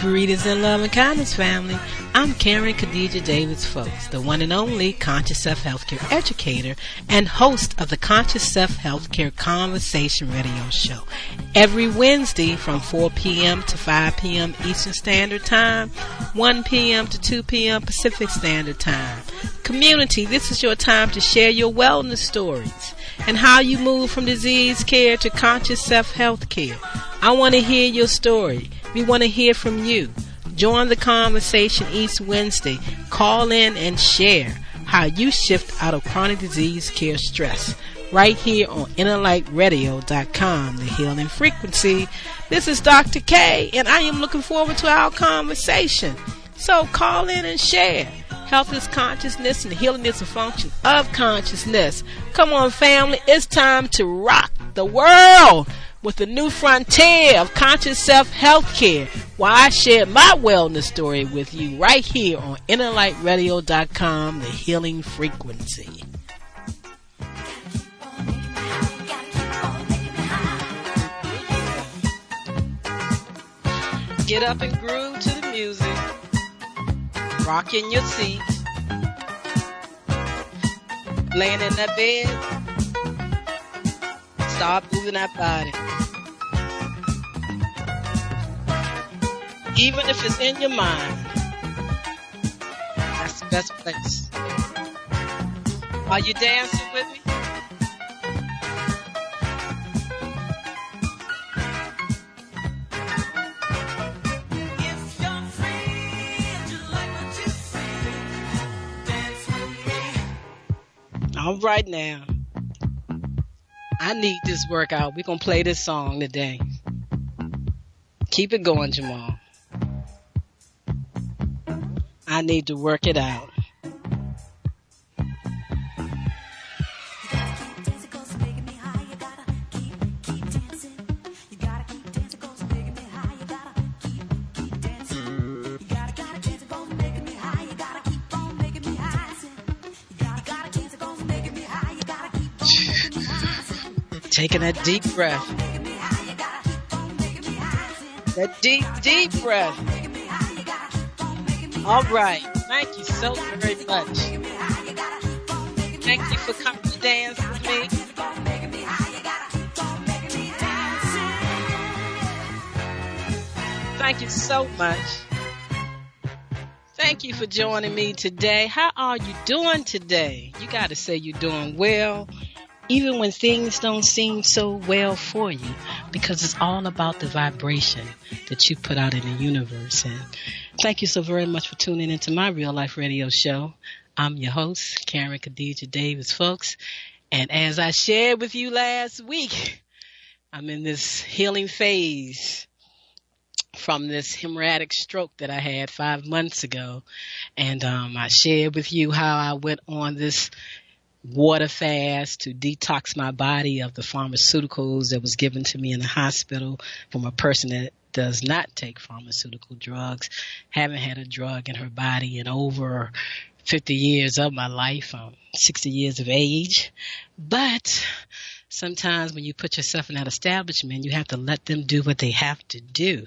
Greetings in love and kindness, family. I'm Karen Khadijah Davis-Foulks, the one and only Conscious Self-Healthcare educator and host of the Conscious Self-Healthcare Conversation radio show. Every Wednesday from 4 p.m. to 5 p.m. Eastern Standard Time, 1 p.m. to 2 p.m. Pacific Standard Time. Community, this is your time to share your wellness stories and how you move from disease care to conscious self-health care. I want to hear your story. We want to hear from you. Join the conversation each Wednesday. Call in and share how you shift out of chronic disease care stress. Right here on innerlightradio.com, the healing frequency. This is Dr. K, and I am looking forward to our conversation. So call in and share. Health is consciousness, and healing is a function of consciousness. Come on, family. It's time to rock the world with the new frontier of conscious self-health care, while I share my wellness story with you right here on innerlightradio.com, the healing frequency. Get up and groove to the music. Rock in your seat. Laying in that bed. Start moving that body. Even if it's in your mind, that's the best place. Are you dancing with me? All right now. I need this workout. We're going to play this song today. Keep it going, Jamal. I need to work it out. Taking that deep breath. That deep, deep breath. All right. Thank you so very much. Thank you for coming to dance with me. Thank you so much. Thank you for joining me today. How are you doing today? You got to say you're doing well, even when things don't seem so well for you, because it's all about the vibration that you put out in the universe. And thank you so very much for tuning into my real life radio show. I'm your host, Karen Khadijah Davis-Foulks. And as I shared with you last week, I'm in this healing phase from this hemorrhagic stroke that I had 5 months ago. And I shared with you how I went on this water fast to detox my body of the pharmaceuticals that was given to me in the hospital from a person that does not take pharmaceutical drugs. Haven't had a drug in her body in over 50 years of my life. I'm 60 years of age. But sometimes when you put yourself in that establishment, you have to let them do what they have to do.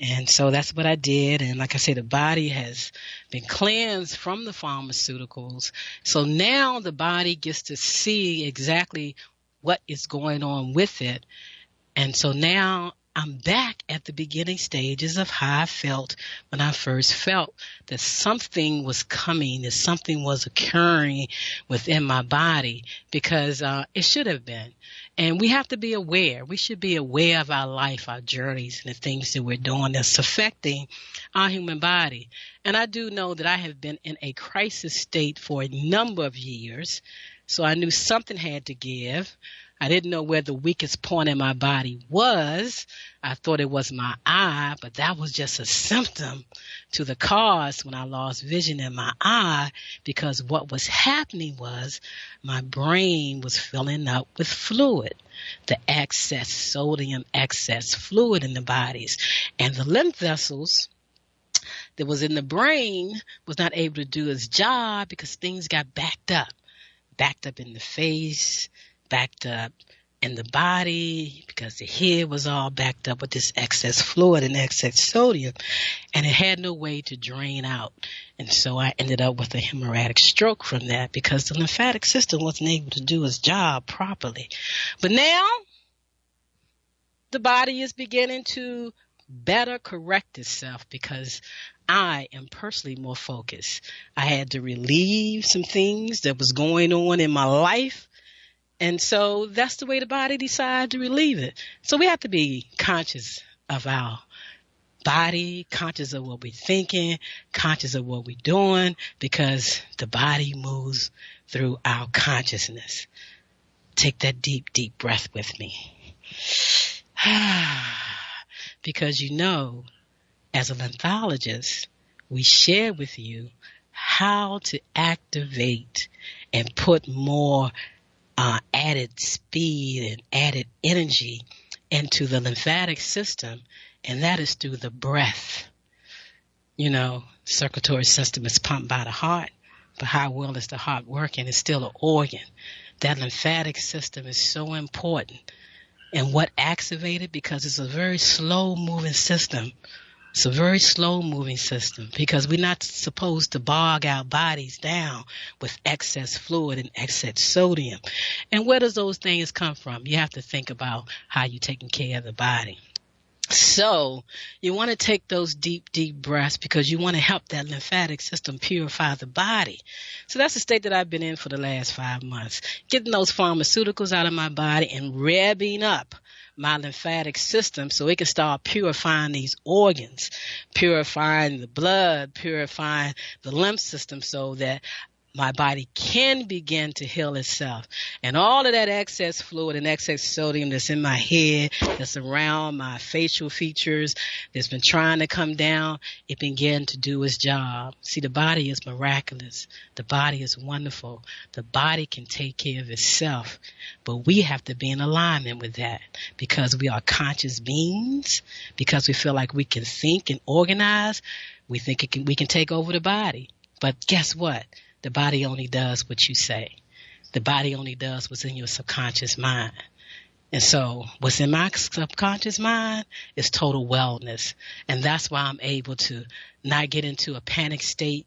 And so that's what I did. And like I said, the body has been cleansed from the pharmaceuticals. So now the body gets to see exactly what is going on with it. And so now I'm back at the beginning stages of how I felt when I first felt that something was coming, that something was occurring within my body, because it should have been. And we have to be aware. We should be aware of our life, our journeys, and the things that we're doing that's affecting our human body. And I do know that I have been in a crisis state for a number of years, so I knew something had to give. I didn't know where the weakest point in my body was. I thought it was my eye, but that was just a symptom to the cause when I lost vision in my eye, because what was happening was my brain was filling up with fluid, the excess sodium, excess fluid in the bodies. And the lymph vessels that was in the brain was not able to do its job because things got backed up in the face, backed up in the body because the head was all backed up with this excess fluid and excess sodium, and it had no way to drain out. And so I ended up with a hemorrhagic stroke from that because the lymphatic system wasn't able to do its job properly. But now the body is beginning to better correct itself because I am personally more focused. I had to relieve some things that was going on in my life. And so that's the way the body decided to relieve it. So we have to be conscious of our body, conscious of what we're thinking, conscious of what we're doing, because the body moves through our consciousness. Take that deep, deep breath with me. Because as a lymphologist, we share with you how to activate and put more added speed and added energy into the lymphatic system, and that is through the breath. Circulatory system is pumped by the heart, but how well is the heart working? It's still an organ. That lymphatic system is so important. And what activated? Because it's a very slow-moving system. It's a very slow-moving system because we're not supposed to bog our bodies down with excess fluid and excess sodium. And where does those things come from? You have to think about how you're taking care of the body. So you want to take those deep, deep breaths because you want to help that lymphatic system purify the body. So that's the state that I've been in for the last 5 months, getting those pharmaceuticals out of my body and revving up my lymphatic system so it can start purifying these organs, purifying the blood, purifying the lymph system so that my body can begin to heal itself. And all of that excess fluid and excess sodium that's in my head, that's around my facial features, that's been trying to come down, it began to do its job. See, the body is miraculous. The body is wonderful. The body can take care of itself. But we have to be in alignment with that because we are conscious beings, because we feel like we can think and organize. We think we can take over the body. But guess what? The body only does what you say. The body only does what's in your subconscious mind. And so what's in my subconscious mind is total wellness. And that's why I'm able to not get into a panic state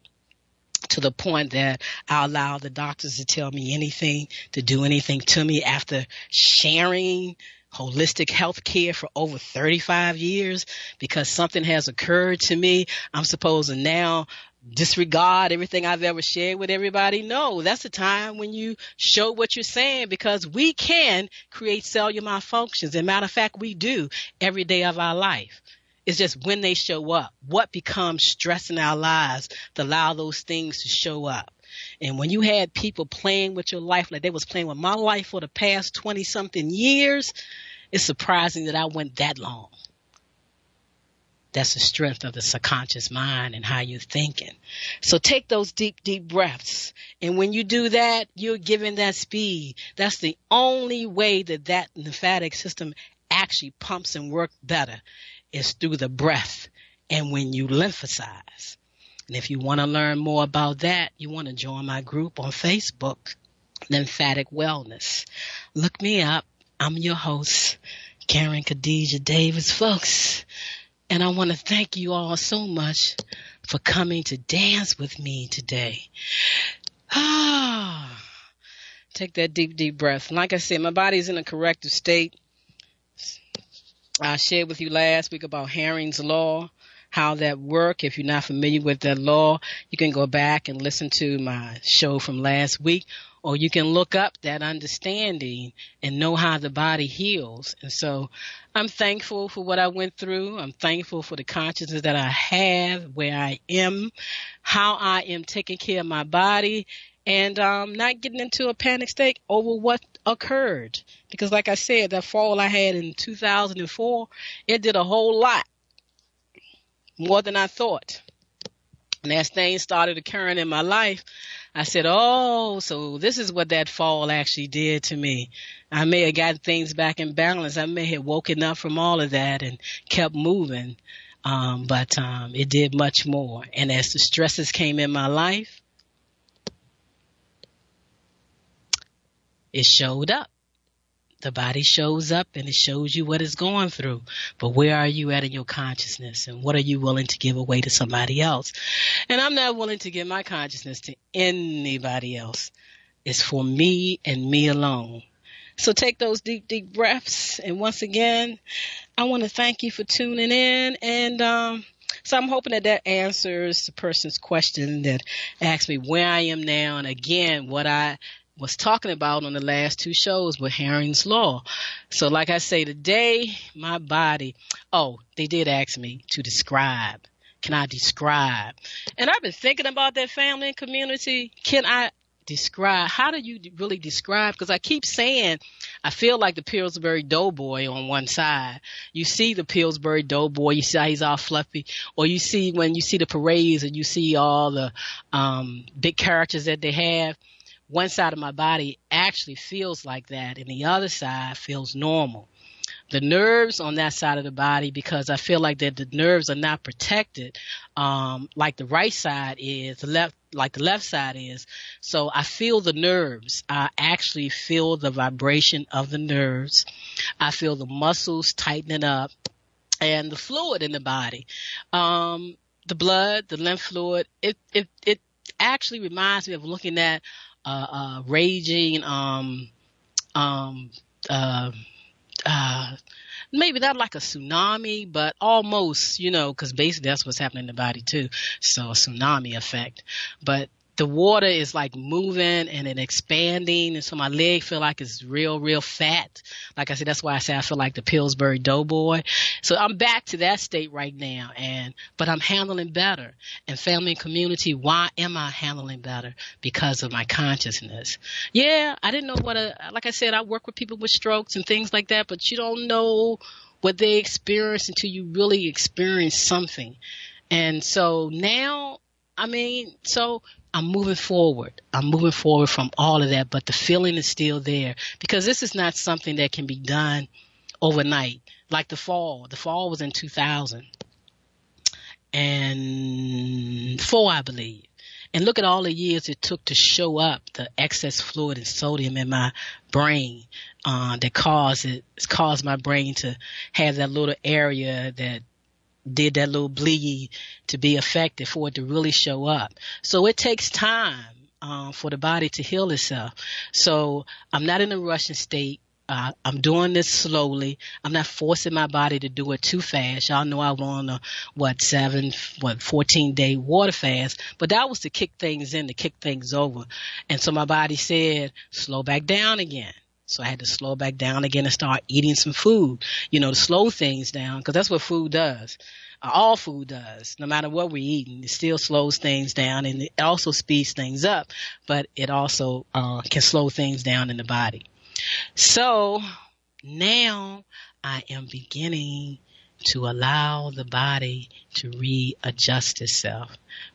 to the point that I allow the doctors to tell me anything, to do anything to me after sharing holistic health care for over 35 years because something has occurred to me. I'm supposed to now disregard everything I've ever shared with everybody. No, that's the time when you show what you're saying because we can create cellular malfunctions. And matter of fact, we do every day of our life. It's just when they show up, what becomes stress in our lives to allow those things to show up. And when you had people playing with your life like they was playing with my life for the past 20-something years, it's surprising that I went that long. That's the strength of the subconscious mind and how you're thinking. So take those deep, deep breaths. And when you do that, you're giving that speed. That's the only way that lymphatic system actually pumps and works better is through the breath and when you lymphocyze. And if you want to learn more about that, you want to join my group on Facebook, Lymphatic Wellness. Look me up. I'm your host, Karen Khadijah Davis-Foulks. And I want to thank you all so much for coming to dance with me today. Take that deep, deep breath. And like I said, my body's in a corrective state. I shared with you last week about Haring's Law, how that works. If you're not familiar with that law, you can go back and listen to my show from last week, or you can look up that understanding and know how the body heals. And so I'm thankful for what I went through. I'm thankful for the consciousness that I have, where I am, how I am taking care of my body, and not getting into a panic state over what occurred. Because like I said, that fall I had in 2004, it did a whole lot more than I thought. And as things started occurring in my life, I said, oh, so this is what that fall actually did to me. I may have gotten things back in balance. I may have woken up from all of that and kept moving. But it did much more. And as the stresses came in my life, it showed up. The body shows up and it shows you what it's going through. But where are you at in your consciousness? And what are you willing to give away to somebody else? And I'm not willing to give my consciousness to anybody else. It's for me and me alone. So take those deep, deep breaths. And once again, I want to thank you for tuning in. And so I'm hoping that that answers the person's question that asked me where I am now. And again, what I was talking about on the last two shows with Herring's Law. So like I say, today, my body, they did ask me to describe. Can I describe? And I've been thinking about that, family and community. Can I describe? How do you really describe? Because I keep saying I feel like the Pillsbury Doughboy on one side. You see the Pillsbury Doughboy, you see how he's all fluffy, or you see when you see the parades and you see all the big characters that they have. One side of my body actually feels like that, and the other side feels normal. The nerves on that side of the body, because I feel like that the nerves are not protected, like the right side is, like the left side is. So I feel the nerves. I actually feel the vibration of the nerves. I feel the muscles tightening up, and the fluid in the body, the blood, the lymph fluid. It actually reminds me of looking at raging, maybe not like a tsunami, but almost, because basically that's what's happening in the body too. So a tsunami effect. But the water is like moving and it expanding. And so my leg feel like it's real, real fat. Like I said, that's why I say I feel like the Pillsbury Doughboy. So I'm back to that state right now. But I'm handling better. And family and community, why am I handling better? Because of my consciousness. Yeah, I didn't know like I said, I work with people with strokes and things like that, but you don't know what they experience until you really experience something. And so now, I'm moving forward. I'm moving forward from all of that, but the feeling is still there because this is not something that can be done overnight. Like the fall. The fall was in 2004, I believe. And look at all the years it took to show up the excess fluid and sodium in my brain that caused my brain to have that little area that did that little bleed to be affected for it to really show up. So it takes time for the body to heal itself. So I'm not in a rushing state. I'm doing this slowly. I'm not forcing my body to do it too fast. Y'all know I went on a 14-day water fast, but that was to kick things in, to kick things over. And so my body said, slow back down again. So I had to slow back down again and start eating some food, to slow things down, because that's what food does. All food does. No matter what we're eating, it still slows things down, and it also speeds things up, but it also can slow things down in the body. So now I am beginning to allow the body to readjust itself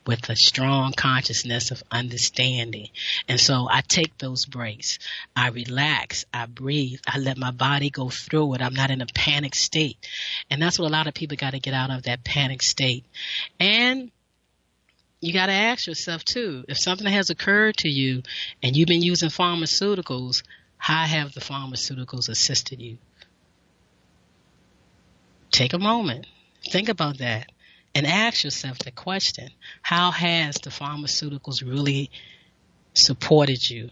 with a strong consciousness of understanding. And so I take those breaks. I relax. I breathe. I let my body go through it. I'm not in a panic state. And that's what a lot of people got to get out of, that panic state. And you got to ask yourself too, if something has occurred to you and you've been using pharmaceuticals, how have the pharmaceuticals assisted you? Take a moment, think about that, and ask yourself the question: how has the pharmaceuticals really supported you?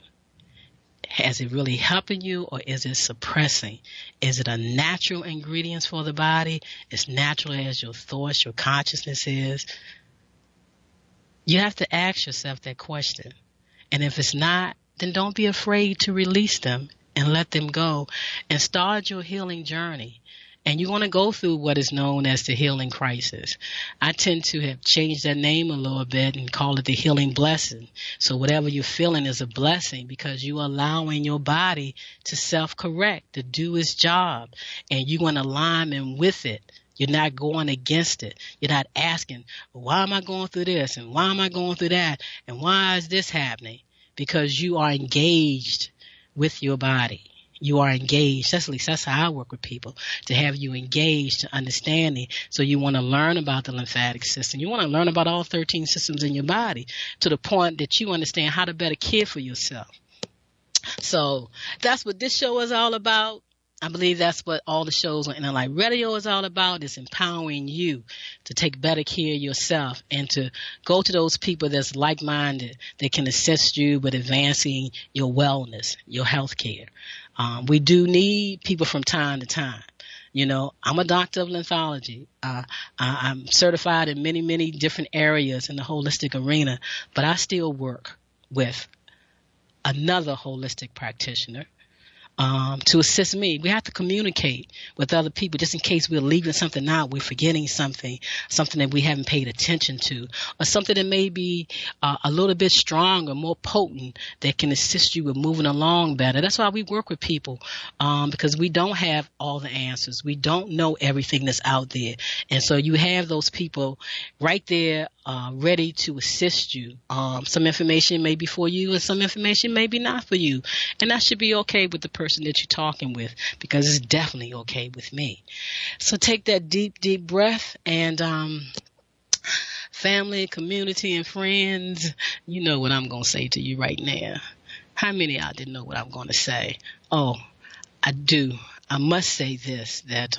Has it really helping you, or is it suppressing? Is it a natural ingredient for the body, as natural as your thoughts, your consciousness is? You have to ask yourself that question. And if it's not, then don't be afraid to release them and let them go and start your healing journey. And you're going to go through what is known as the healing crisis. I tend to have changed that name a little bit and call it the healing blessing. So whatever you're feeling is a blessing because you're allowing your body to self-correct, to do its job. And you're in alignment with it. You're not going against it. You're not asking, why am I going through this? And why am I going through that? And why is this happening? Because you are engaged with your body. You are engaged. At least that's how I work with people, to have you engaged, to understanding. So you want to learn about the lymphatic system. You want to learn about all 13 systems in your body to the point that you understand how to better care for yourself. So that's what this show is all about. I believe that's what all the shows on Inner Light Radio is all about, is empowering you to take better care of yourself and to go to those people that's like-minded that can assist you with advancing your wellness, your health care. We do need people from time to time. You know, I'm a doctor of lymphology. I'm certified in many, many different areas in the holistic arena, but I still work with another holistic practitioner to assist me. We have to communicate with other people just in case we're leaving something out, we're forgetting something that we haven't paid attention to, or something that may be a little bit stronger, more potent, that can assist you with moving along better. That's why we work with people, because we don't have all the answers. We don't know everything that's out there. And so you have those people right there ready to assist you. Some information may be for you and some information may be not for you. And that should be okay with the person that you're talking with, because it's definitely okay with me. So take that deep, deep breath, and family, community, and friends, you know what I'm going to say to you right now. How many out there know what I'm going to say? Oh, I do. I must say this, that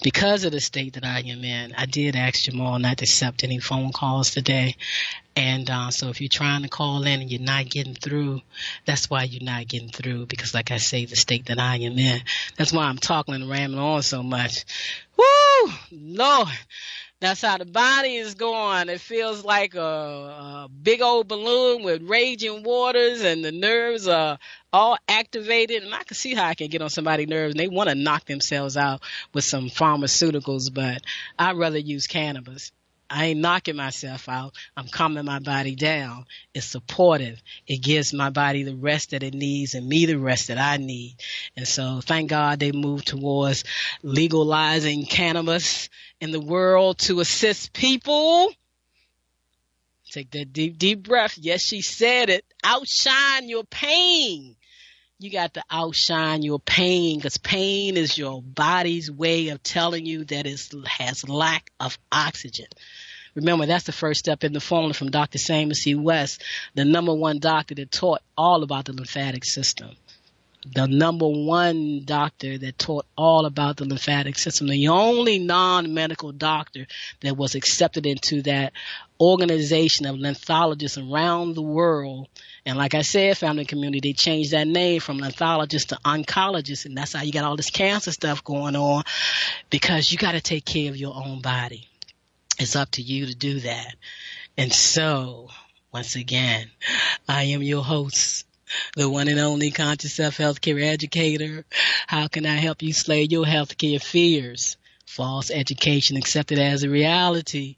because of the state that I am in, I did ask Jamal not to accept any phone calls today. And so if you're trying to call in and you're not getting through, that's why you're not getting through, because like I say, the state that I am in. That's why I'm talking and rambling on so much. Woo! Lord! That's how the body is going. It feels like a big old balloon with raging waters, and the nerves are all activated. And I can see how I can get on somebody's nerves, and they want to knock themselves out with some pharmaceuticals, but I'd rather use cannabis. I ain't knocking myself out. I'm calming my body down. It's supportive. It gives my body the rest that it needs and me the rest that I need. And so thank God they moved towards legalizing cannabis in the world to assist people. Take that deep, deep breath. Yes, she said it. Outshine your pain. You got to outshine your pain, because pain is your body's way of telling you that it has lack of oxygen. Remember, that's the first step in the formula from Dr. Samuel C. West, the #1 doctor that taught all about the lymphatic system. The #1 doctor that taught all about the lymphatic system. The only non-medical doctor that was accepted into that organization of lymphologists around the world. And like I said, family community, they changed that name from lymphologist to oncologist. And that's how you got all this cancer stuff going on, because you got to take care of your own body. It's up to you to do that. And so, once again, I am your host, the one and only conscious self-healthcare educator. How can I help you slay your healthcare fears? False education accepted as a reality.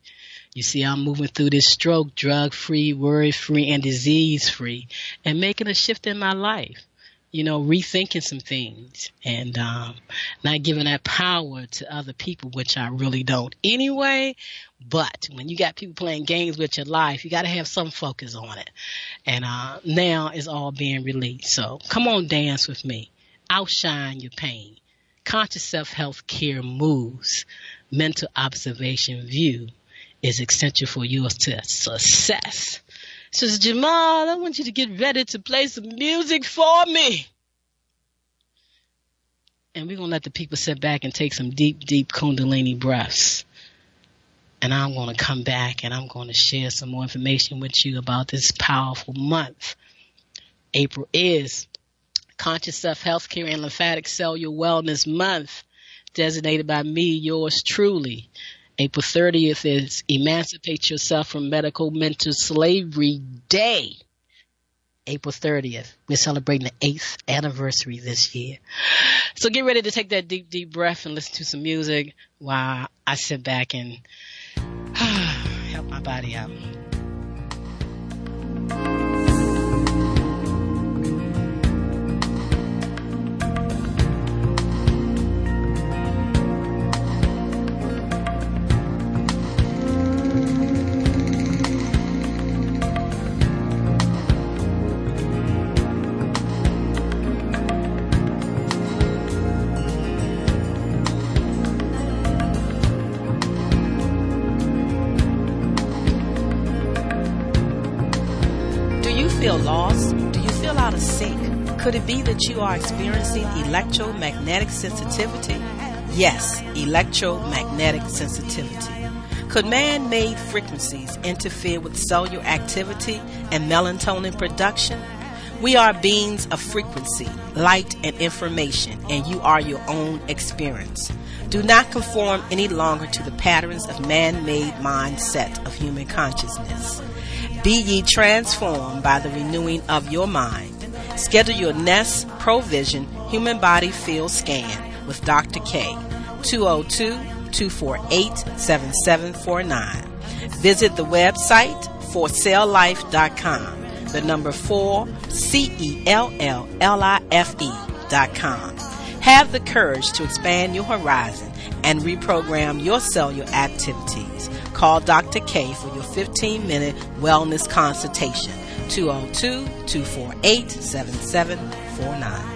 You see, I'm moving through this stroke, drug-free, worry-free, and disease-free, and making a shift in my life. You know, rethinking some things, and not giving that power to other people, which I really don't anyway. But when you got people playing games with your life, you got to have some focus on it. And now it's all being released. So come on, dance with me. Outshine your pain. Conscious Self-Healthcare M.O.V.E.S. Mental Observation View is essential for your success. So Jamal, I want you to get ready to play some music for me. And we're going to let the people sit back and take some deep, deep Kundalini breaths. And I'm going to come back and I'm going to share some more information with you about this powerful month. April is Conscious Self-Healthcare and Lymphatic Cellular Wellness Month, designated by me, yours truly. April 30th is Emancipate Yourself from Medical Mental Slavery Day. April 30th. We're celebrating the 8th anniversary this year. So get ready to take that deep, deep breath and listen to some music while I sit back and help my body out. Feel lost? Do you feel out of sync? Could it be that you are experiencing electromagnetic sensitivity? Yes, electromagnetic sensitivity. Could man-made frequencies interfere with cellular activity and melatonin production? We are beings of frequency, light, and information, and you are your own experience. Do not conform any longer to the patterns of man-made mindset of human consciousness. Be ye transformed by the renewing of your mind. Schedule your Nest Provision Human Body Field Scan with Dr. K, 202-248-7749. Visit the website forcelllife.com, the number 4, CELLLIFE.com. Have the courage to expand your horizon and reprogram your cellular activities. Call Dr. K for your 15-minute wellness consultation, 202-248-7749.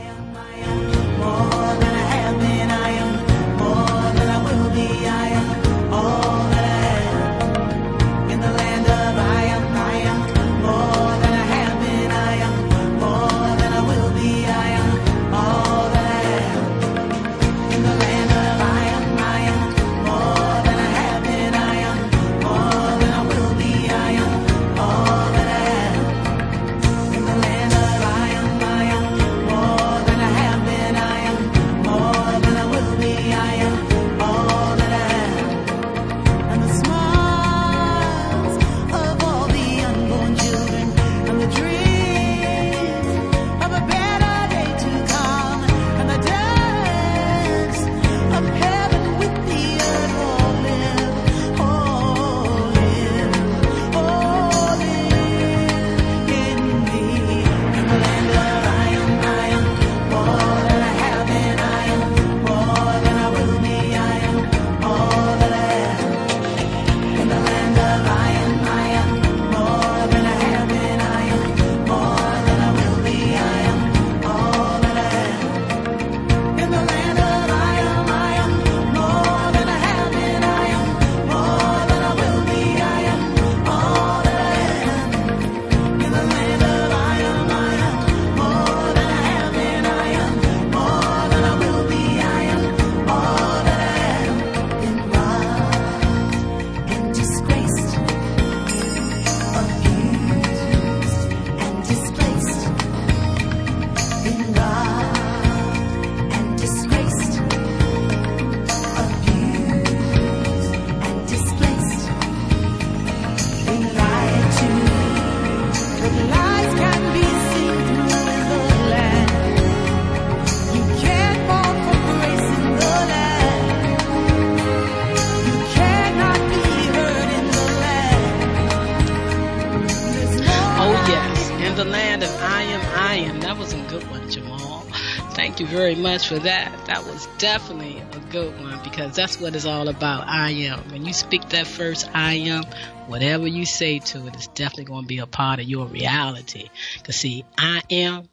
Very much for that. That was definitely a good one, because that's what it's all about. I am. When you speak that first I am, whatever you say to it is definitely going to be a part of your reality. Because see, I am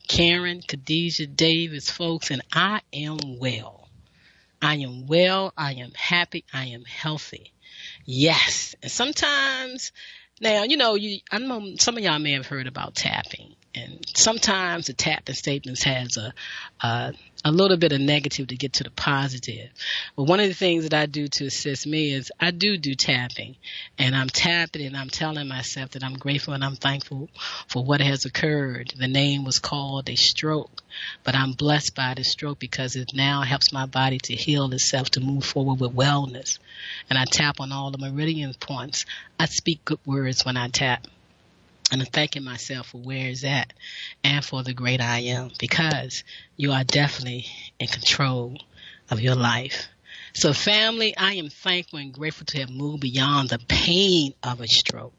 Karen Khadijah Davis-Foulks, and I am well. I am well. I am happy. I am healthy. Yes. And sometimes, now, I know some of y'all may have heard about tapping. And sometimes the tapping statements has a little bit of negative to get to the positive. But one of the things that I do to assist me is I do tapping. And I'm tapping and I'm telling myself that I'm grateful and I'm thankful for what has occurred. The name was called a stroke. But I'm blessed by the stroke because it now helps my body to heal itself, to move forward with wellness. And I tap on all the meridian points. I speak good words when I tap. And I'm thanking myself for where it's at and for the great I am, because you are definitely in control of your life. So family, I am thankful and grateful to have moved beyond the pain of a stroke.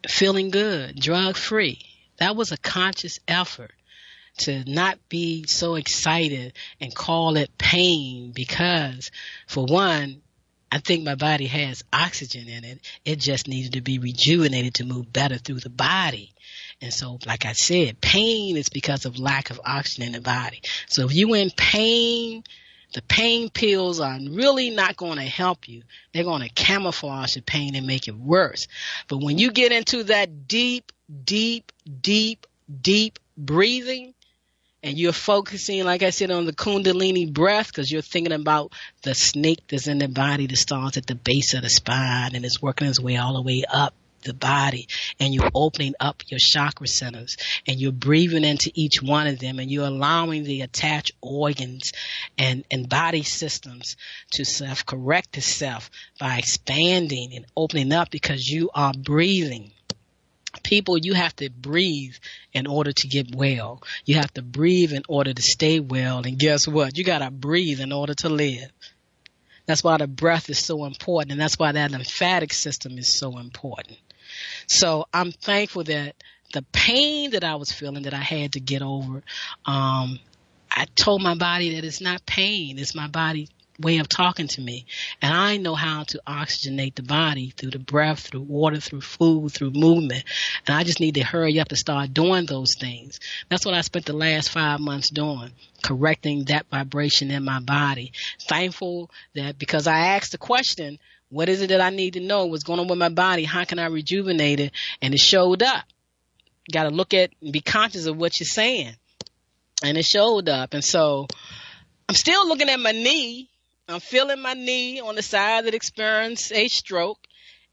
Feeling good, drug free. That was a conscious effort to not be so excited and call it pain, because for one, I think my body has oxygen in it. It just needed to be rejuvenated to move better through the body. And so, like I said, pain is because of lack of oxygen in the body. So if you're in pain, the pain pills are really not going to help you. They're going to camouflage the pain and make it worse. But when you get into that deep, deep, deep, deep breathing, and you're focusing, like I said, on the Kundalini breath, because you're thinking about the snake that's in the body that starts at the base of the spine and is working its way all the way up the body, and you're opening up your chakra centers, and you're breathing into each one of them, and you're allowing the attached organs and body systems to self-correct itself by expanding and opening up, because you are breathing. People, you have to breathe in order to get well. You have to breathe in order to stay well. And guess what? You got to breathe in order to live. That's why the breath is so important. And that's why that lymphatic system is so important. So I'm thankful that the pain that I was feeling that I had to get over, I told my body that it's not pain. It's my body way of talking to me. And I know how to oxygenate the body through the breath, through water, through food, through movement. And I just need to hurry up to start doing those things. That's what I spent the last 5 months doing, correcting that vibration in my body. Thankful that, because I asked the question, what is it that I need to know? What's going on with my body? How can I rejuvenate it? And it showed up. Got to look at and be conscious of what you're saying. And it showed up. And so I'm still looking at my knee. I'm feeling my knee on the side that experienced a stroke.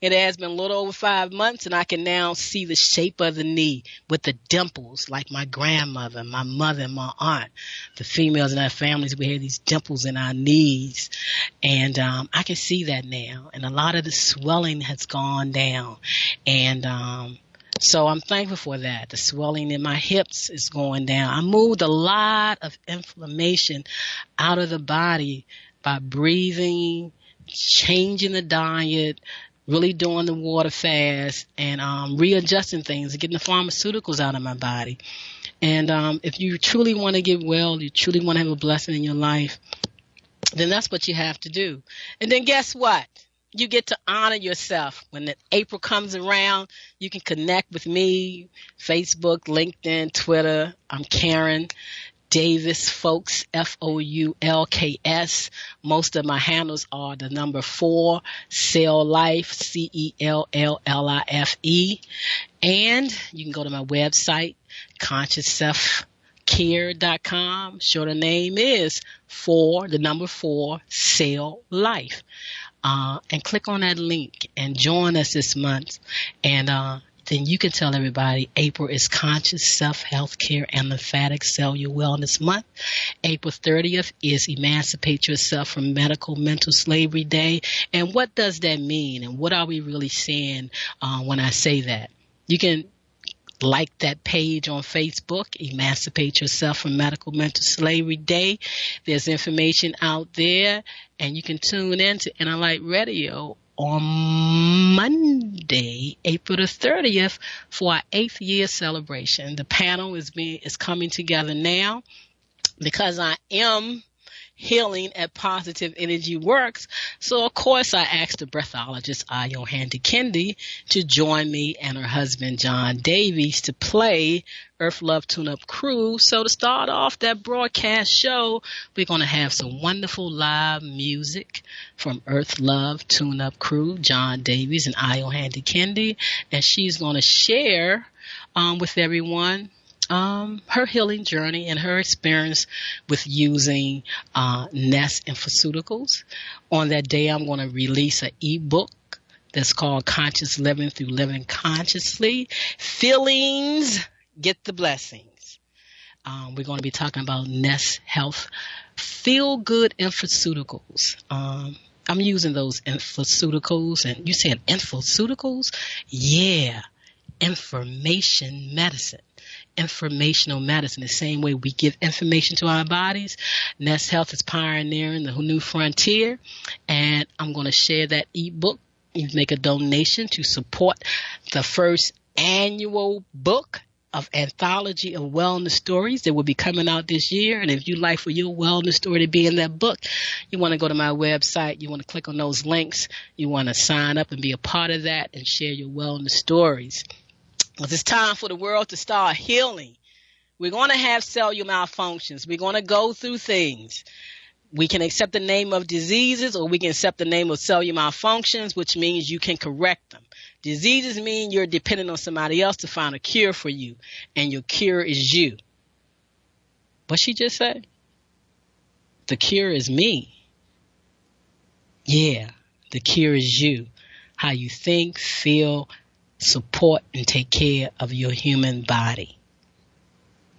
It has been a little over 5 months, and I can now see the shape of the knee with the dimples, like my grandmother, my mother, and my aunt. The females in our families, we had these dimples in our knees. And I can see that now. And a lot of the swelling has gone down. And so I'm thankful for that. The swelling in my hips is going down. I moved a lot of inflammation out of the body by breathing, changing the diet, really doing the water fast, and readjusting things and getting the pharmaceuticals out of my body. And if you truly want to get well, you truly want to have a blessing in your life, then that's what you have to do. And then guess what? You get to honor yourself. When April comes around, you can connect with me, Facebook, LinkedIn, Twitter. I'm Karen Davis-Foulks, F-O-U-L-K-S. Most of my handles are the number 4, Cell Life, C-E-L-L-L-I-F-E. And you can go to my website, ConsciousSelfCare.com. Shorter name is 4, the number 4, Cell Life. And click on that link and join us this month. And then you can tell everybody April is Conscious Self-Healthcare and Lymphatic Cellular Wellness Month. April 30th is Emancipate Yourself from Medical Mental Slavery Day. And what does that mean? And what are we really saying when I say that? You can like that page on Facebook, Emancipate Yourself from Medical Mental Slavery Day. There's information out there, and you can tune in to Inner Light Radio on Monday, April the 30th, for our 8th year celebration. The panel is coming together now because I am healing at Positive Energy Works. So, of course, I asked the breathologist, Handi-Kendi, to join me and her husband, John Davies, to play Earth Love Tune-Up Crew. So to start off that broadcast show, we're going to have some wonderful live music from Earth Love Tune-Up Crew, John Davies and Handi-Kendi, and she's going to share with everyone her healing journey and her experience with using Nest Pharmaceuticals. On that day, I'm going to release an ebook that's called Conscious Living Through Living Consciously. Feelings Get the Blessings. We're going to be talking about Nest Health Feel Good Pharmaceuticals. I'm using those pharmaceuticals, and you said pharmaceuticals? Yeah, information medicine. Informational medicine, the same way we give information to our bodies. Nest Health is pioneering the new frontier, and I'm going to share that ebook. You make a donation to support the first annual book of anthology of wellness stories that will be coming out this year. And if you'd like for your wellness story to be in that book, you want to go to my website, you want to click on those links, you want to sign up and be a part of that and share your wellness stories. Because it's time for the world to start healing. We're going to have cellular malfunctions. We're going to go through things. We can accept the name of diseases, or we can accept the name of cellular malfunctions, which means you can correct them. Diseases mean you're dependent on somebody else to find a cure for you, and your cure is you. What she just said? The cure is me. Yeah, the cure is you. How you think, feel, support, and take care of your human body.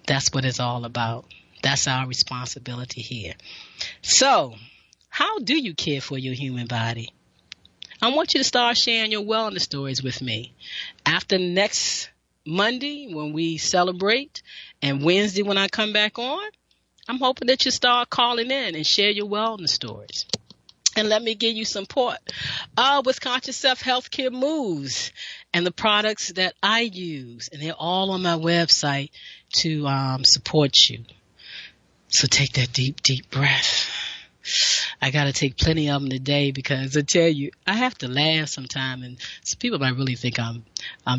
That's what it's all about. That's our responsibility here. So, how do you care for your human body? I want you to start sharing your wellness stories with me. After next Monday, when we celebrate, and Wednesday when I come back on, I'm hoping that you start calling in and share your wellness stories. And let me give you some support with Conscious Self-Healthcare M.O.V.E.S and the products that I use. And they're all on my website to support you. So take that deep, deep breath. I got to take plenty of them today because I tell you, I have to laugh sometime. And some people might really think I'm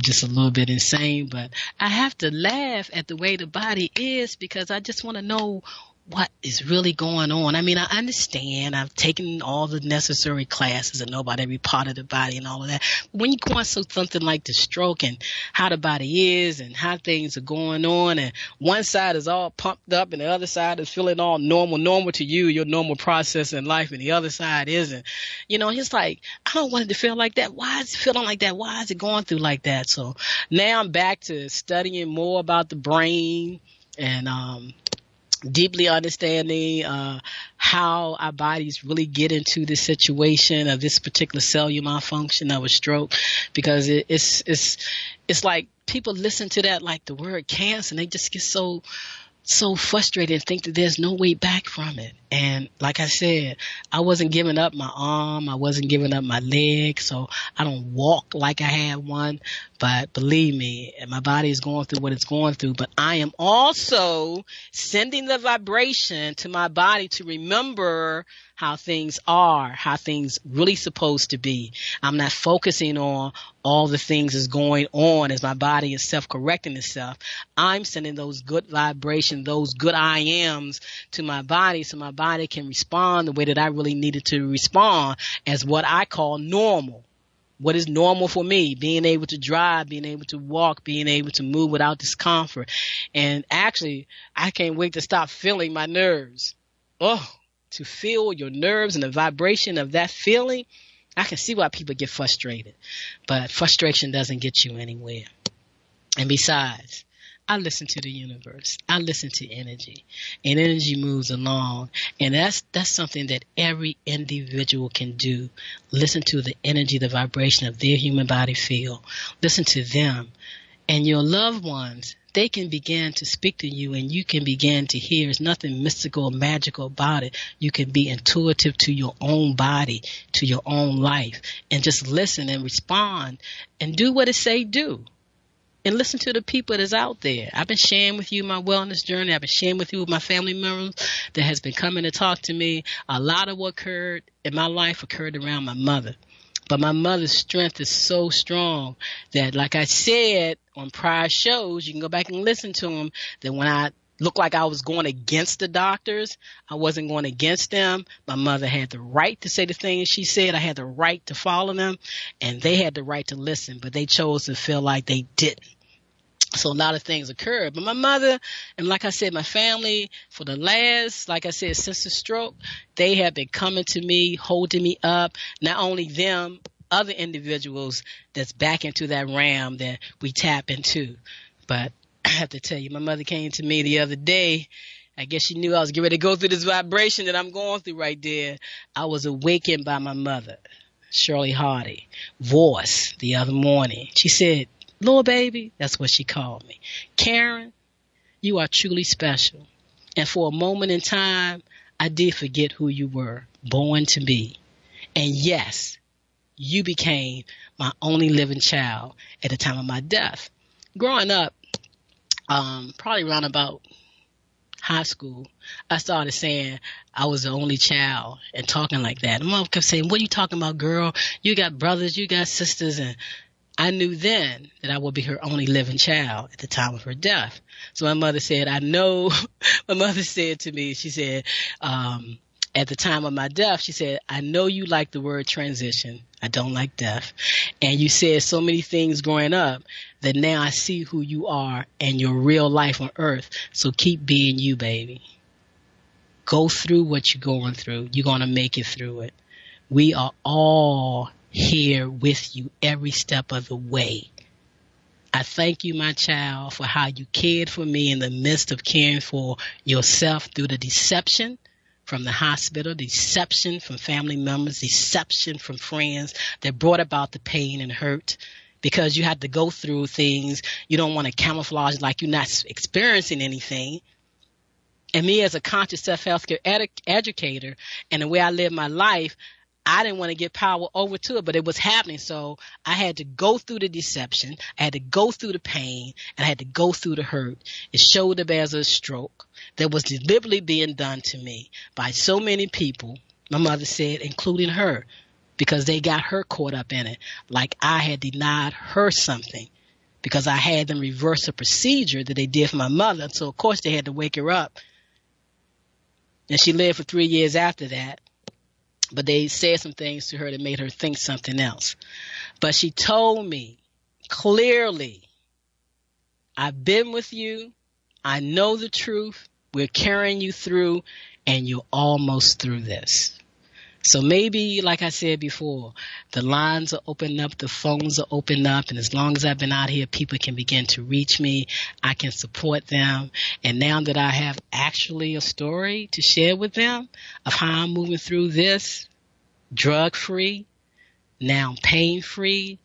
just a little bit insane, but I have to laugh at the way the body is because I just want to know what is really going on. I mean, I understand. I've taken all the necessary classes and know about every part of the body and all of that. But when you go on something like the stroke and how the body is and how things are going on, and one side is all pumped up and the other side is feeling all normal to you, your normal process in life, and the other side isn't. You know, it's like, I don't want it to feel like that. Why is it feeling like that? Why is it going through like that? So now I'm back to studying more about the brain and deeply understanding how our bodies really get into this situation of this particular cellular malfunction of a stroke, because it's like people listen to that like the word cancer and they just get so frustrated and think that there's no way back from it. And like I said, I wasn't giving up my arm. I wasn't giving up my leg. So I don't walk like I had one. But believe me, my body is going through what it's going through. But I am also sending the vibration to my body to remember how things are, how things really supposed to be. I'm not focusing on all the things that's going on as my body is self-correcting itself. I'm sending those good vibrations, those good I ams to my body so my body can respond the way that I really needed to respond as what I call normal. What is normal for me? Being able to drive, being able to walk, being able to move without discomfort. And actually, I can't wait to stop feeling my nerves. Oh, to feel your nerves and the vibration of that feeling, I can see why people get frustrated. But frustration doesn't get you anywhere. And besides, I listen to the universe. I listen to energy. And energy moves along. And that's something that every individual can do. Listen to the energy, the vibration of their human body feel. Listen to them. And your loved ones, they can begin to speak to you and you can begin to hear. There's nothing mystical or magical about it. You can be intuitive to your own body, to your own life, and just listen and respond and do what it say do. And listen to the people that's out there. I've been sharing with you my wellness journey. I've been sharing with you with my family members that has been coming to talk to me. A lot of what occurred in my life occurred around my mother. But my mother's strength is so strong that, like I said on prior shows, you can go back and listen to them, that when I looked like I was going against the doctors, I wasn't going against them. My mother had the right to say the things she said. I had the right to follow them, and they had the right to listen, but they chose to feel like they didn't. So a lot of things occurred. But my mother, and like I said, my family, for the last, like I said, since the stroke, they have been coming to me, holding me up. Not only them, other individuals that's back into that realm that we tap into. But I have to tell you, my mother came to me the other day. I guess she knew I was getting ready to go through this vibration that I'm going through right there. I was awakened by my mother, Shirley Hardy, voice the other morning. She said, "Little baby," that's what she called me. "Karen, you are truly special. And for a moment in time, I did forget who you were, born to be. And yes, you became my only living child at the time of my death." Growing up, probably around about high school, I started saying I was the only child and talking like that. And mom kept saying, "What are you talking about, girl? You got brothers, you got sisters." And I knew then that I would be her only living child at the time of her death. So my mother said, I know, my mother said to me, she said, at the time of my death, she said, I know you like the word transition. I don't like death. And you said so many things growing up that now I see who you are and your real life on earth. So keep being you, baby. Go through what you're going through. You're going to make it through it. We are all here with you every step of the way. I thank you, my child, for how you cared for me in the midst of caring for yourself through the deception from the hospital, deception from family members, deception from friends that brought about the pain and hurt, because you had to go through things. You don't want to camouflage like you're not experiencing anything. And me as a conscious self-healthcare educator and the way I live my life, I didn't want to give power over to it, but it was happening. So I had to go through the deception. I had to go through the pain, and I had to go through the hurt. It showed up as a stroke that was deliberately being done to me by so many people, my mother said, including her, because they got her caught up in it, like I had denied her something because I had them reverse a procedure that they did for my mother. So, of course, they had to wake her up. And she lived for 3 years after that. But they said some things to her that made her think something else. But she told me clearly, I've been with you. I know the truth. We're carrying you through, and you're almost through this. So maybe, like I said before, the lines are opening up, the phones are opening up, and as long as I've been out here, people can begin to reach me. I can support them. And now that I have actually a story to share with them of how I'm moving through this, drug-free, now pain-free,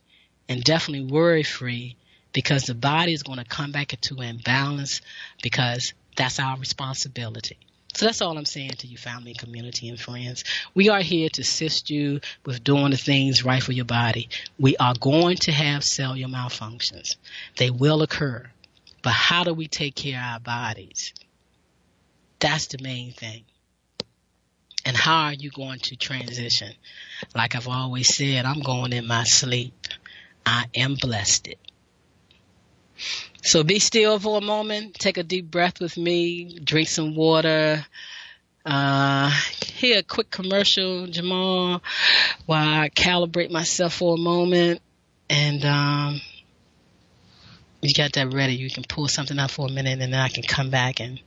and definitely worry-free, because the body is going to come back into imbalance, because that's our responsibility. So that's all I'm saying to you, family, community, and friends. We are here to assist you with doing the things right for your body. We are going to have cellular malfunctions. They will occur. But how do we take care of our bodies? That's the main thing. And how are you going to transition? Like I've always said, I'm going in my sleep. I am blessed. So be still for a moment. Take a deep breath with me. Drink some water. Hear a quick commercial, Jamal, while I calibrate myself for a moment. And you got that ready. You can pull something out for a minute, and then I can come back and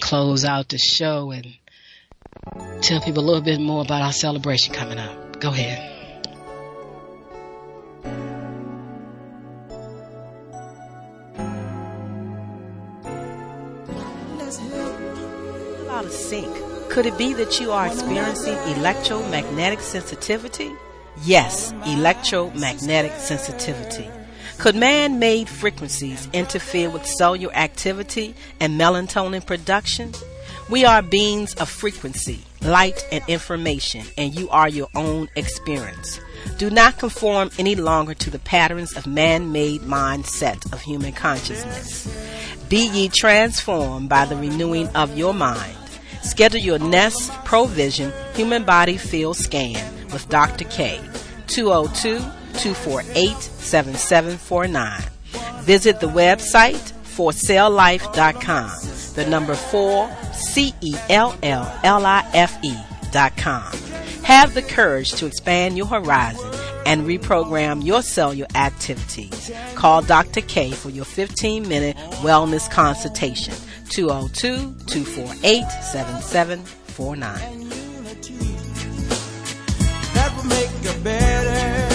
close out the show and tell people a little bit more about our celebration coming up. Go ahead. Out of sync. Could it be that you are experiencing electromagnetic sensitivity? Yes, electromagnetic sensitivity. Could man-made frequencies interfere with cellular activity and melatonin production? We are beings of frequency, light, and information, and you are your own experience. Do not conform any longer to the patterns of man-made mindset of human consciousness. Be ye transformed by the renewing of your mind. Schedule your Nest Provision Human Body Field Scan with Dr. K, 202-248-7749. Visit the website forcelllife.com, the number 4CELLLIFE.com. Have the courage to expand your horizon and reprogram your cellular activities. Call Dr. K for your 15-minute wellness consultation. 202-248-7749. That will make a better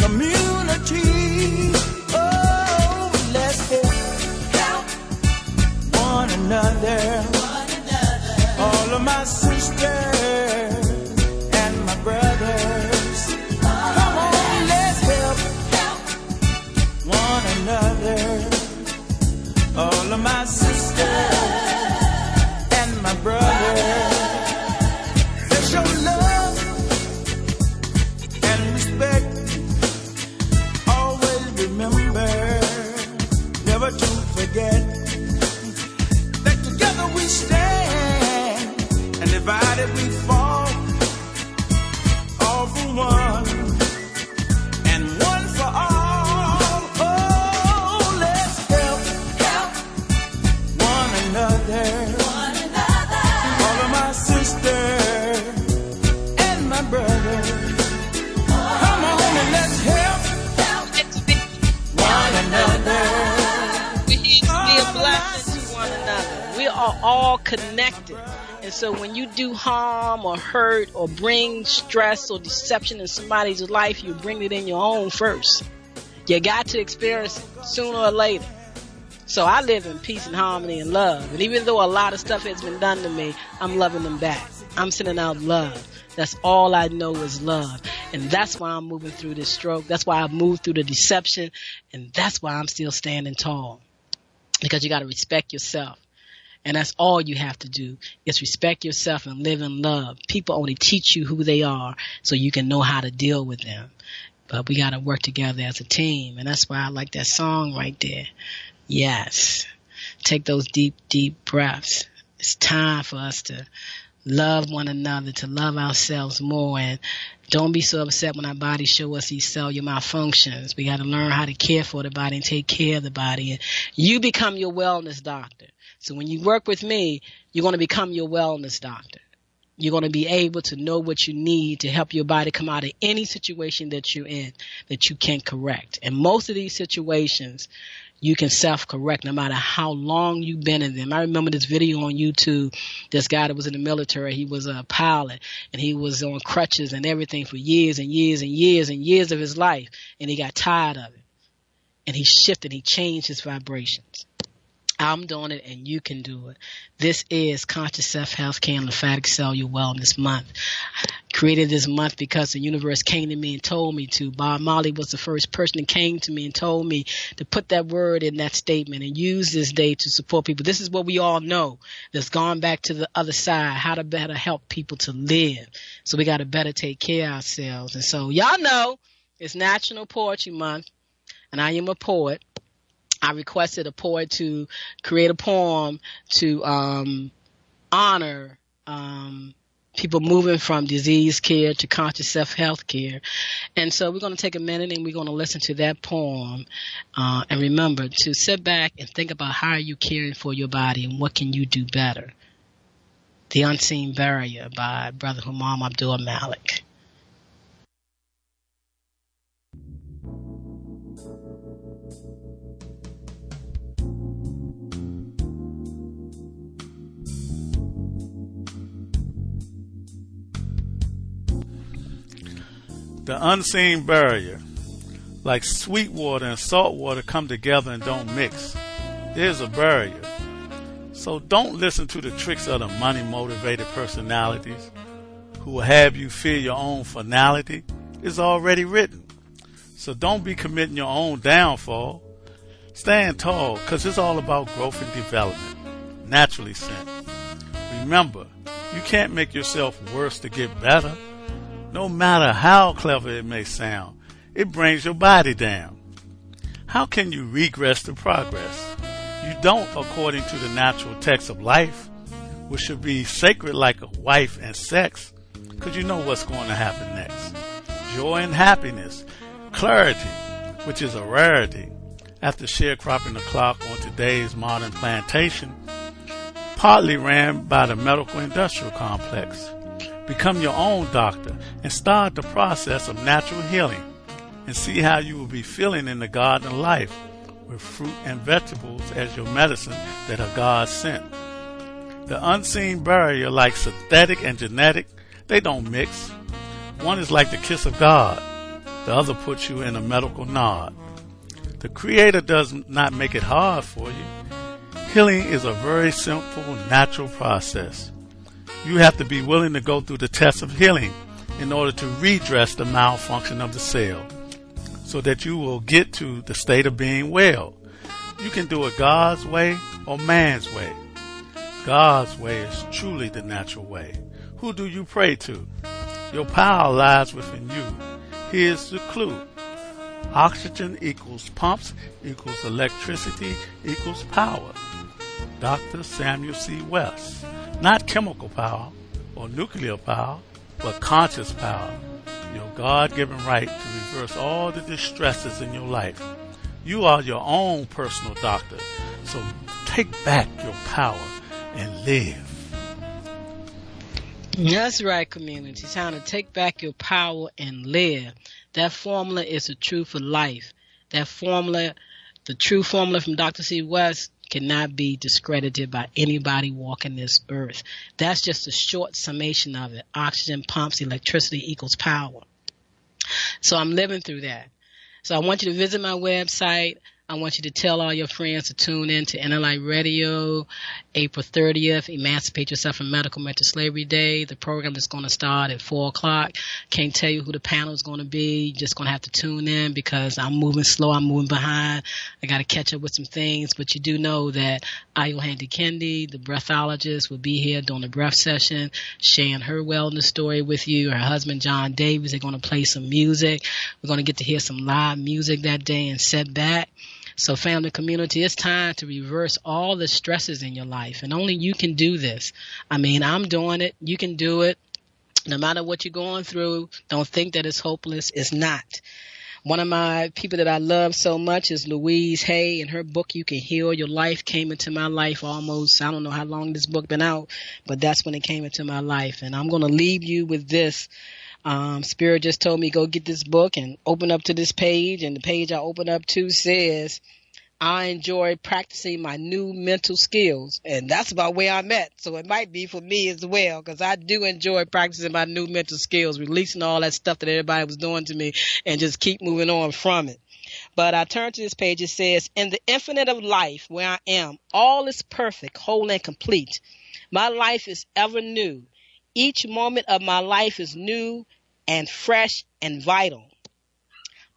community. Oh, let's help one another. All of my sisters and my brothers. Come on, let's help one another. All of my sisters and my brothers. Let's show love and respect. Always remember, never to forget, that together we stand, and divided we fall. All for one, and one for all. Oh, let's help one another. All of my sisters are all connected. And so when you do harm or hurt or bring stress or deception in somebody's life, you bring it in your own first. You got to experience it sooner or later. So I live in peace and harmony and love. And even though a lot of stuff has been done to me, I'm loving them back. I'm sending out love. That's all I know is love. And that's why I'm moving through this stroke. That's why I've moved through the deception. And that's why I'm still standing tall. Because you got to respect yourself. And that's all you have to do is respect yourself and live in love. People only teach you who they are so you can know how to deal with them. But we got to work together as a team. And that's why I like that song right there. Yes. Take those deep, deep breaths. It's time for us to love one another, to love ourselves more. And don't be so upset when our bodies show us these cellular malfunctions. We got to learn how to care for the body and take care of the body. And you become your wellness doctor. So when you work with me, you're going to become your wellness doctor. You're going to be able to know what you need to help your body come out of any situation that you're in that you can correct. And most of these situations, you can self-correct no matter how long you've been in them. I remember this video on YouTube, this guy that was in the military, he was a pilot, and he was on crutches and everything for years and years and years and years of his life, and he got tired of it. And he shifted, he changed his vibrations. I'm doing it, and you can do it. This is Conscious Self-Healthcare and Lymphatic Cellular Wellness Month. Created this month because the universe came to me and told me to. Bob Marley was the first person that came to me and told me to put that word in that statement and use this day to support people. This is what we all know that's gone back to the other side, how to better help people to live. So we got to better take care of ourselves. And so y'all know it's National Poetry Month, and I am a poet. I requested a poet to create a poem to honor people moving from disease care to conscious self-health care. And so we're going to take a minute and we're going to listen to that poem. And remember to sit back and think about how are you caring for your body and what can you do better. The Unseen Barrier by Brother Humam Abdul Malik. The unseen barrier. Like sweet water and salt water come together and don't mix. There's a barrier. So don't listen to the tricks of the money-motivated personalities who will have you fear your own finality. It's already written. So don't be committing your own downfall. Stand tall, because it's all about growth and development, naturally sent. Remember, you can't make yourself worse to get better. No matter how clever it may sound, it brings your body down. How can you regress to progress? You don't according to the natural text of life, which should be sacred like a wife and sex, because you know what's going to happen next. Joy and happiness, clarity, which is a rarity, after sharecropping the clock on today's modern plantation, partly ran by the medical industrial complex. Become your own doctor and start the process of natural healing and see how you will be feeling in the garden of life with fruit and vegetables as your medicine that are God sent. The unseen barrier, like synthetic and genetic, they don't mix. One is like the kiss of God. The other puts you in a medical nod. The Creator does not make it hard for you. Healing is a very simple, natural process. You have to be willing to go through the test of healing in order to redress the malfunction of the cell so that you will get to the state of being well. You can do it God's way or man's way. God's way is truly the natural way. Who do you pray to? Your power lies within you. Here's the clue. Oxygen equals pumps equals electricity equals power. Dr. Samuel C. West. Not chemical power or nuclear power, but conscious power. Your God-given right to reverse all the distresses in your life. You are your own personal doctor, so take back your power and live. That's right, community. It's time to take back your power and live. That formula is the truth for life. That formula, the true formula from Dr. C. West, cannot be discredited by anybody walking this earth. That's just a short summation of it. Oxygen pumps, electricity equals power. So I'm living through that. So I want you to visit my website. I want you to tell all your friends to tune in to NLI Radio, April 30th, Emancipate Yourself from Medical Mental Slavery Day. The program is going to start at 4 o'clock. Can't tell you who the panel is going to be. You're just going to have to tune in because I'm moving slow. I'm moving behind. I got to catch up with some things. But you do know that Handi-Kendi, the breathologist, will be here during the breath session, sharing her wellness story with you. Her husband, John Davis, they're going to play some music. We're going to get to hear some live music that day and sit back. So family, community, it's time to reverse all the stresses in your life. And only you can do this. I mean, I'm doing it. You can do it. No matter what you're going through, don't think that it's hopeless. It's not. One of my people that I love so much is Louise Hay, and her book, You Can Heal Your Life, came into my life almost, I don't know how long this book been out, but that's when it came into my life. And I'm going to leave you with this. Spirit just told me go get this book and open up to this page, and the page I open up to says, I enjoy practicing my new mental skills, and that's about where I'm at. So it might be for me as well, because I do enjoy practicing my new mental skills, releasing all that stuff that everybody was doing to me and just keep moving on from it. But I turn to this page. It says, in the infinite of life where I am, all is perfect, whole, and complete. My life is ever new. Each moment of my life is new and fresh and vital.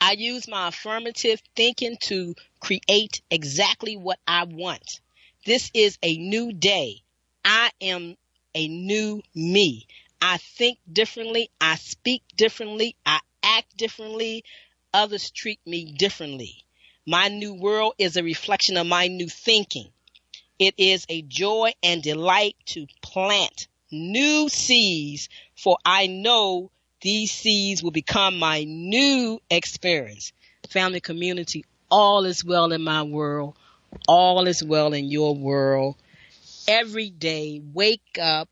I use my affirmative thinking to create exactly what I want. This is a new day. I am a new me. I think differently. I speak differently. I act differently. Others treat me differently. My new world is a reflection of my new thinking. It is a joy and delight to plant new seeds, for I know these seeds will become my new experience. Family, community, all is well in my world. All is well in your world. Every day, wake up,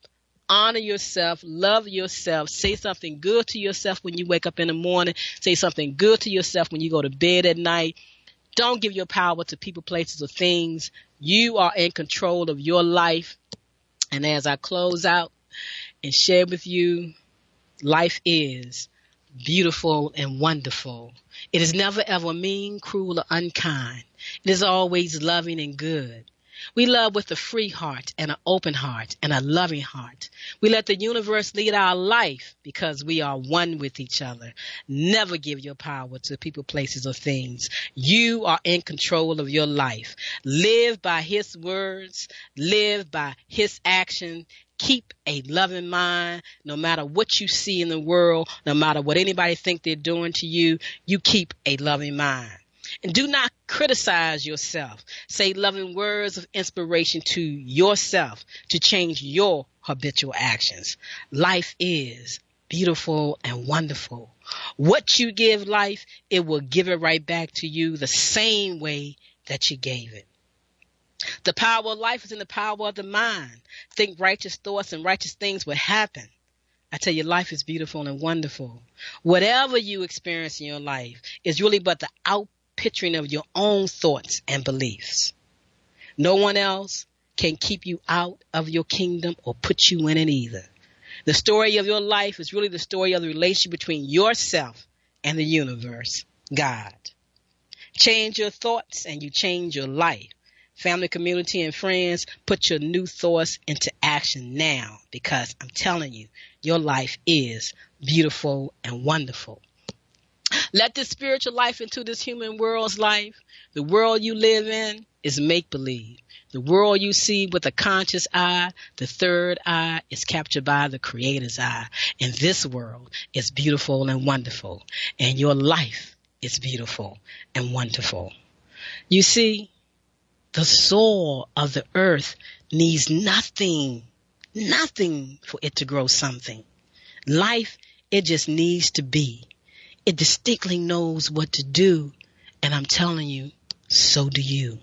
honor yourself, love yourself, say something good to yourself when you wake up in the morning. Say something good to yourself when you go to bed at night. Don't give your power to people, places, or things. You are in control of your life. And as I close out and share with you, life is beautiful and wonderful. It is never ever mean, cruel, or unkind. It is always loving and good. We love with a free heart and an open heart and a loving heart. We let the universe lead our life because we are one with each other. Never give your power to people, places, or things. You are in control of your life. Live by His words. Live by His action. Keep a loving mind. No matter what you see in the world, no matter what anybody think they're doing to you, you keep a loving mind. And do not criticize yourself. Say loving words of inspiration to yourself to change your habitual actions. Life is beautiful and wonderful. What you give life, it will give it right back to you the same way that you gave it. The power of life is in the power of the mind. Think righteous thoughts and righteous things will happen. I tell you, life is beautiful and wonderful. Whatever you experience in your life is really but the picturing of your own thoughts and beliefs. No one else can keep you out of your kingdom or put you in it either. The story of your life is really the story of the relationship between yourself and the universe, God. Change your thoughts and you change your life. Family, community, and friends, put your new thoughts into action now, because I'm telling you, your life is beautiful and wonderful. Let this spiritual life into this human world's life. The world you live in is make-believe. The world you see with a conscious eye, the third eye, is captured by the Creator's eye. And this world is beautiful and wonderful. And your life is beautiful and wonderful. You see, the soul of the earth needs nothing for it to grow something. Life, it just needs to be. It distinctly knows what to do, and I'm telling you, so do you.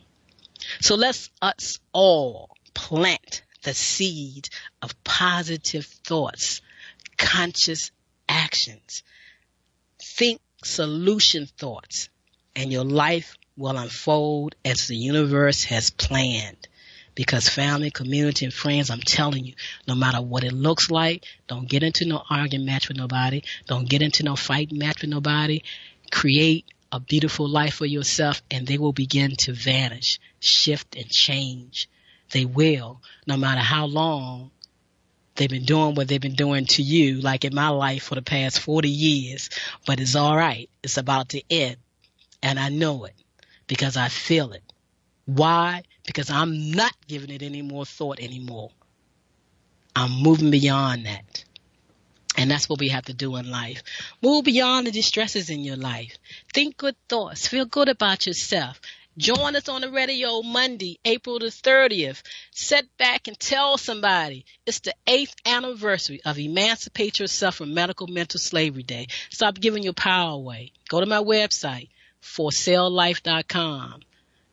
So let's us all plant the seed of positive thoughts, conscious actions. Think solution thoughts, and your life will unfold as the universe has planned. Because family, community, and friends, I'm telling you, no matter what it looks like, don't get into no arguing match with nobody. Don't get into no fight match with nobody. Create a beautiful life for yourself, and they will begin to vanish, shift, and change. They will, no matter how long they've been doing what they've been doing to you, like in my life for the past 40 years. But it's all right. It's about to end. And I know it because I feel it. Why? Because I'm not giving it any more thought anymore. I'm moving beyond that. And that's what we have to do in life. Move beyond the distresses in your life. Think good thoughts. Feel good about yourself. Join us on the radio Monday, April the 30th. Sit back and tell somebody. It's the 8th anniversary of Emancipate Yourself from Medical Mental Slavery Day. Stop giving your power away. Go to my website, forselllife.com.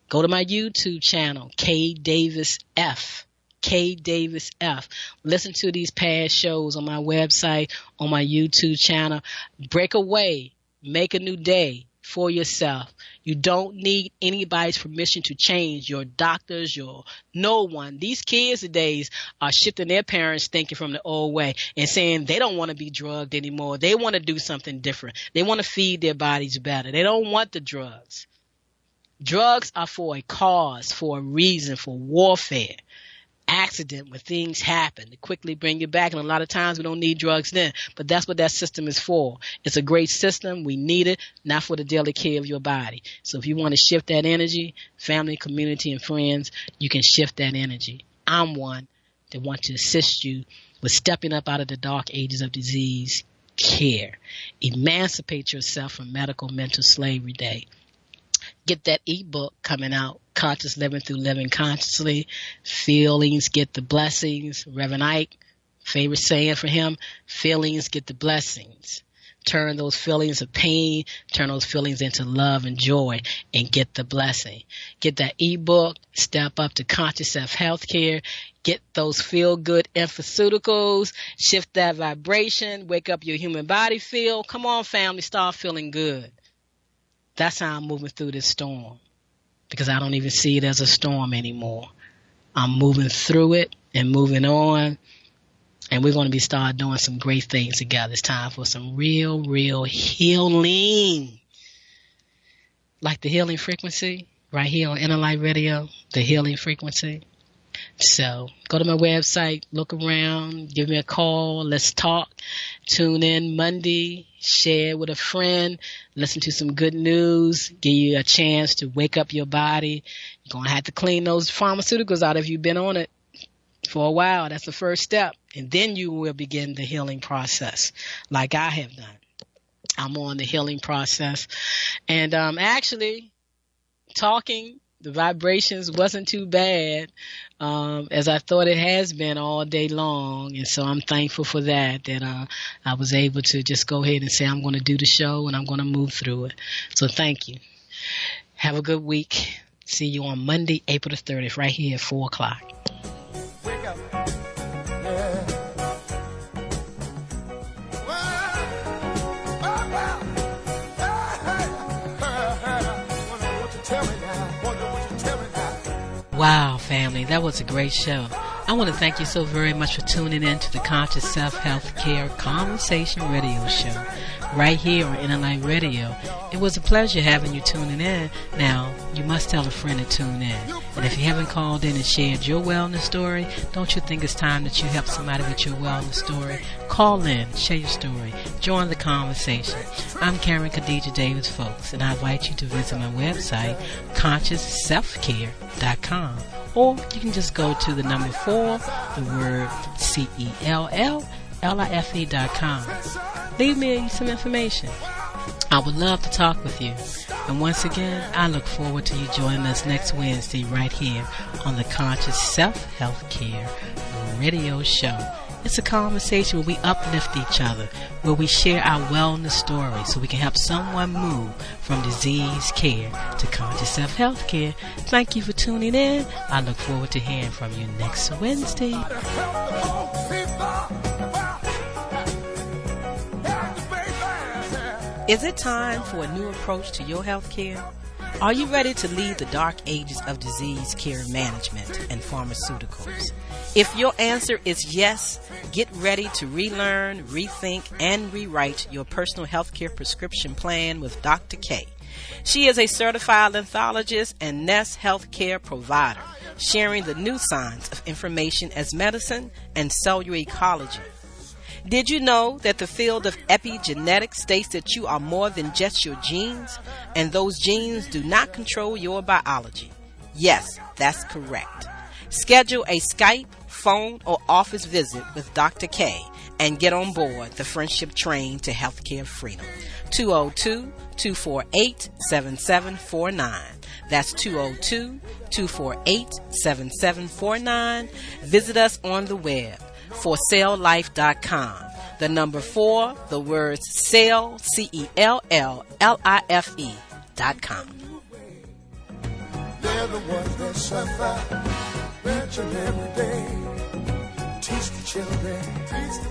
Go to my YouTube channel, K Davis F. K Davis F. Listen to these past shows on my website, on my YouTube channel. Break away. Make a new day for yourself. You don't need anybody's permission to change. Your doctors, no one. These kids today are shifting their parents' thinking from the old way and saying they don't want to be drugged anymore. They want to do something different. They want to feed their bodies better. They don't want the drugs. Drugs are for a cause, for a reason, for warfare. Accident, when things happen, to quickly bring you back. And a lot of times we don't need drugs then, but that's what that system is for. It's a great system. We need it, not for the daily care of your body. So if you want to shift that energy, family, community, and friends, you can shift that energy. I'm one that wants to assist you with stepping up out of the dark ages of disease care. Emancipate yourself from medical mental slavery day. Get that ebook coming out, Conscious Living Through Living Consciously. Feelings get the blessings. Reverend Ike, favorite saying for him, feelings get the blessings. Turn those feelings of pain, turn those feelings into love and joy, and get the blessing. Get that ebook, step up to Conscious Self-Healthcare. Get those feel-good infuceuticals, shift that vibration, wake up your human body feel. Come on, family, start feeling good. That's how I'm moving through this storm, because I don't even see it as a storm anymore. I'm moving through it and moving on, and we're going to be start doing some great things together. It's time for some real healing, like the healing frequency right here on Inner Light Radio, the healing frequency. So go to my website, look around, give me a call, let's talk. Tune in Monday, share with a friend, listen to some good news, give you a chance to wake up your body. You're going to have to clean those pharmaceuticals out if you've been on it for a while. That's the first step. And then you will begin the healing process like I have done. I'm on the healing process. And actually, talking, the vibrations wasn't too bad as I thought it has been all day long. And so I'm thankful for that I was able to just go ahead and say I'm going to do the show and I'm going to move through it. So thank you. Have a good week. See you on Monday, April the 30th, right here at 4 o'clock. Wake up. Yeah. Wow, family, that was a great show. I want to thank you so very much for tuning in to the Conscious Self-Healthcare Conversation Radio Show right here on Inner Light Radio. It was a pleasure having you tuning in. Now, you must tell a friend to tune in. And if you haven't called in and shared your wellness story, don't you think it's time that you help somebody with your wellness story? Call in, share your story, join the conversation. I'm Karen Khadijah Davis-Foulks, and I invite you to visit my website, consciousselfcare.com. Or you can just go to the number 4, the word CELLLIFE.com. Leave me some information. I would love to talk with you. And once again, I look forward to you joining us next Wednesday right here on the Conscious Self-Healthcare Radio Show. It's a conversation where we uplift each other, where we share our wellness stories so we can help someone move from disease care to conscious self-healthcare. Thank you for tuning in. I look forward to hearing from you next Wednesday. Is it time for a new approach to your health care? Are you ready to leave the dark ages of disease care management and pharmaceuticals? If your answer is yes, get ready to relearn, rethink, and rewrite your personal healthcare prescription plan with Dr. K. She is a certified lymphologist and NES healthcare provider, sharing the new science of information as medicine and cellular ecology. Did you know that the field of epigenetics states that you are more than just your genes, and those genes do not control your biology? Yes, that's correct. Schedule a Skype, phone, or office visit with Dr. K and get on board the friendship train to healthcare freedom. 202-248-7749. That's 202-248-7749. Visit us on the web, forselllife.com. The number 4, the words cell, CELLLIFE.com. They're the ones that suffer, mention every day. Teach the children, teach the